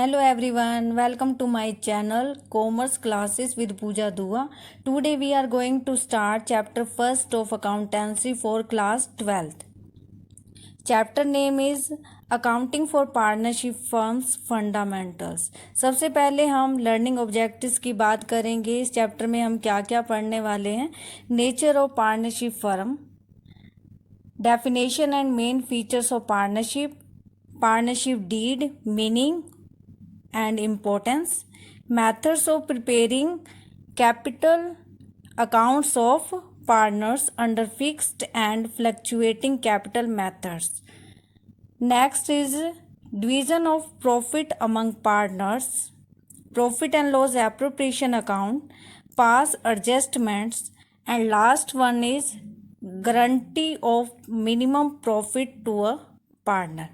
Hello everyone, welcome to my channel Commerce Classes with Pooja Dua. Today we are going to start chapter 1st of accountancy for class 12th. Chapter name is Accounting for Partnership Firms Fundamentals. सबसे पहले हम learning objectives की बात करेंगे। इस chapter में हम क्या क्या पढ़ने वाले हैं। Nature of partnership firm, definition and main features of partnership, partnership deed, meaning and importance, methods of preparing capital accounts of partners under fixed and fluctuating capital methods. Next is division of profit among partners, profit and loss appropriation account, past adjustments, and last one is guarantee of minimum profit to a partner.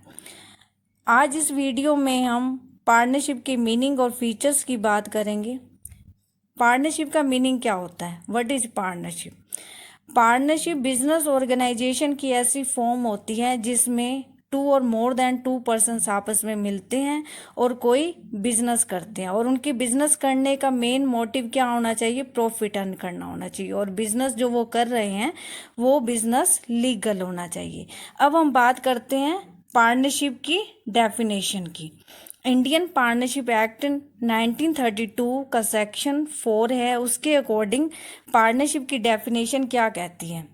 आज इस video में हम partnership के meaning और features की बात करेंगे। Partnership का मीनिंग क्या होता है? What is partnership? Partnership business organisation की ऐसी फॉर्म होती है जिसमें 2 और मोर देन 2 पर्सन्स आपस में मिलते हैं और कोई बिजनेस करते हैं, और उनके बिजनेस करने का मेन मोटिव क्या होना चाहिए? प्रॉफिट अर्न करना होना चाहिए, और बिजनेस जो वो कर रहे हैं वो बिजनेस लीगल होना चाहिए। अब हम बात करते हैं पार्टनरशिप की डेफिनेशन की। इंडियन पार्टनरशिप एक्ट 1932 का सेक्शन 4 है, उसके अकॉर्डिंग पार्टनरशिप की डेफिनेशन क्या कहती है?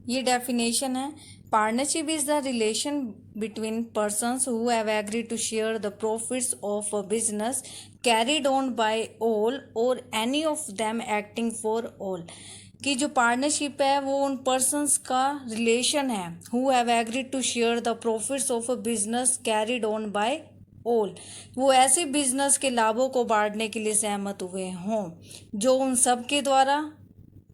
ये डेफिनेशन है, partnership is the relation between persons who have agreed to share the profits of a business carried on by all और any of them acting for all. कि जो पार्टनरशिप है वो उन पर्सन्स का रिलेशन है who have agreed to share the profits of a business carried on by all. वो ऐसे बिजनेस के लाभों को बांटने के लिए सहमत हुए हों जो उन सब के द्वारा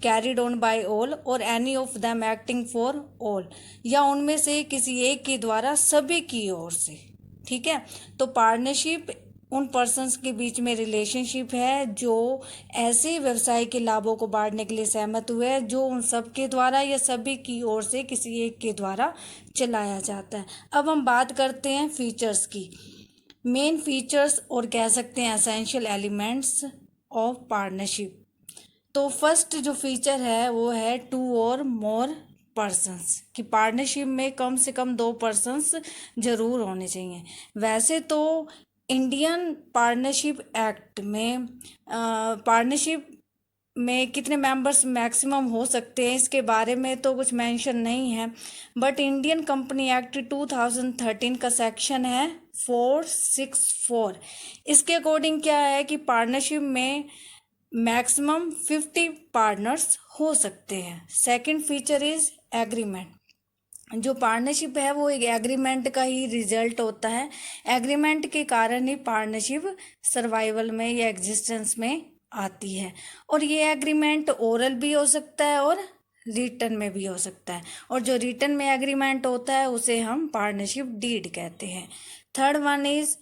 कैरिड ऑन बाय ऑल और any of them acting for all, या उनमें से किसी एक के द्वारा सभी की ओर से। ठीक है, तो पार्टनरशिप उन पर्सन्स के बीच में रिलेशनशिप है जो ऐसे व्यवसाय के लाभों को बांटने के लिए सहमत हुए हैं जो उन सब के द्वारा या सभी की ओर से किसी एक के द्वारा चलाया जाता है। अब हम बात करते हैं फीचर्स की। मेन फीचर्स और कह सकते हैं एसेंशियल एलिमेंट्स ऑफ पार्टनरशिप। तो फर्स्ट जो फीचर है वो है 2 और मोर पर्सन्स, कि पार्टनरशिप में कम से कम 2 पर्सन्स जरूर होने चाहिए। वैसे तो इंडियन पार्टनरशिप एक्ट में पार्टनरशिप में कितने मेंबर्स मैक्सिमम हो सकते हैं इसके बारे में तो कुछ मेंशन नहीं है, बट इंडियन कंपनी एक्ट 2013 का सेक्शन है 464। इसके अकॉर्डिंग क्या है कि पार्टनरशिप में मैक्सिमम 50 पार्टनर्स हो सकते हैं। Second feature is agreement. जो पार्टनरशिप है वो एक एग्रीमेंट का ही रिजल्ट होता है। एग्रीमेंट के कारण ही पार्टनरशिप सर्वाइवल में या एग्जिस्टेंस में आती है, और ये एग्रीमेंट ओरल भी हो सकता है और रिटन में भी हो सकता है, और जो रिटन में एग्रीमेंट होता है उसे हम पार्टनरशिप डीड कहते हैं। Third one is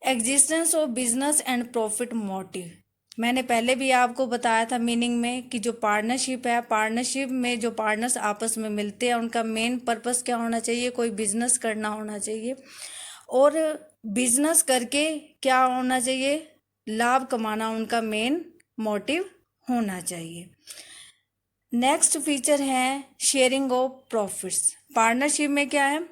existence of business and profit motive. मैंने पहले भी आपको बताया था मीनिंग में कि जो पार्टनरशिप है, पार्टनरशिप में जो पार्टनर्स आपस में मिलते हैं उनका मेन पर्पस क्या होना चाहिए? कोई बिजनेस करना होना चाहिए, और बिजनेस करके क्या होना चाहिए? लाभ कमाना उनका मेन मोटिव होना चाहिए। नेक्स्ट फीचर है शेयरिंग ऑफ प्रॉफिट्स। पार्टनरशिप में क्या है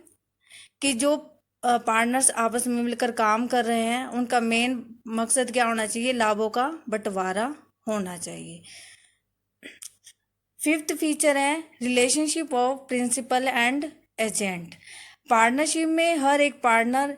कि जो पार्टनर्स आपस में मिलकर काम कर रहे हैं उनका मेन मकसद क्या होना चाहिए? लाभों का बंटवारा होना चाहिए। फिफ्थ फीचर है relationship of principal and agent. Partnership में हर एक पार्टनर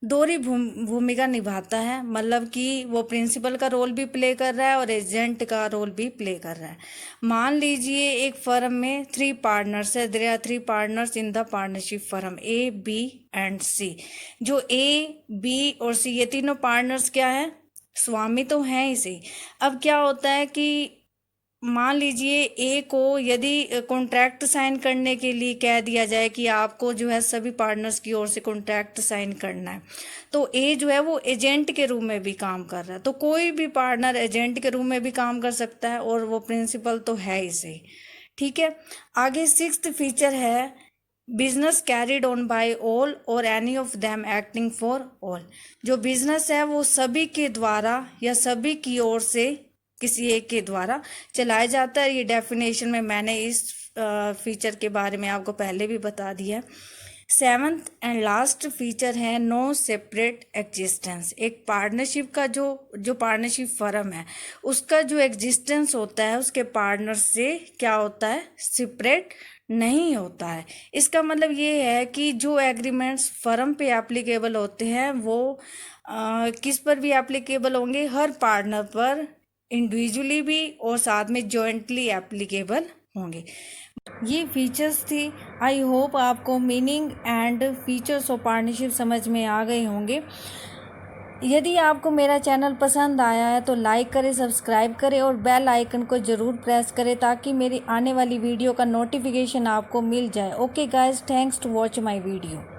दोहरी भूमिका निभाता है, मतलब कि वो प्रिंसिपल का रोल भी प्ले कर रहा है और एजेंट का रोल भी प्ले कर रहा है। मान लीजिए एक फर्म में 3 पार्टनर्स है, there are 3 partners in the partnership firm A, B and C. जो ए, बी और सी ये तीनों पार्टनर्स क्या है? स्वामी तो हैं ही सही। अब क्या होता है कि मान लीजिए ए को यदि कॉन्ट्रैक्ट साइन करने के लिए कह दिया जाए कि आपको जो है सभी पार्टनर्स की ओर से कॉन्ट्रैक्ट साइन करना है, तो ए जो है वो एजेंट के रूप में भी काम कर रहा है। तो कोई भी पार्टनर एजेंट के रूप में भी काम कर सकता है, और वो प्रिंसिपल तो है ही सही। ठीक है, आगे 6th फीचर है business carried on by all और any of them acting for all. जो बिजनेस है वो सभी के द्वारा या सभी की ओर से किसी एक के द्वारा चलाया जाता है। ये डेफिनेशन में मैंने इस फीचर के बारे में आपको पहले भी बता दिया। सेवंथ एंड लास्ट फीचर है नो सेपरेट एग्जिस्टेंस। एक पार्टनरशिप का जो पार्टनरशिप फर्म है उसका जो एग्जिस्टेंस होता है उसके पार्टनर से क्या होता है, सेपरेट नहीं होता है। इसका मतलब ये है कि जो एग्रीमेंट्स फर्म पे एप्लीकेबल होते हैं वो किस पर भी एप्लीकेबल होंगे, हर पार्टनर पर इंडिविजुअली भी और साथ में जॉइंटली एप्लीकेबल होंगे। ये फीचर्स थी। आई होप आपको meaning and features of partnership समझ में आ गए होंगे। यदि आपको मेरा चैनल पसंद आया है तो लाइक करें, सब्सक्राइब करें और बेल आइकन को ज़रूर प्रेस करें ताकि मेरी आने वाली वीडियो का नोटिफिकेशन आपको मिल जाए। Okay guys, thanks to watch my video.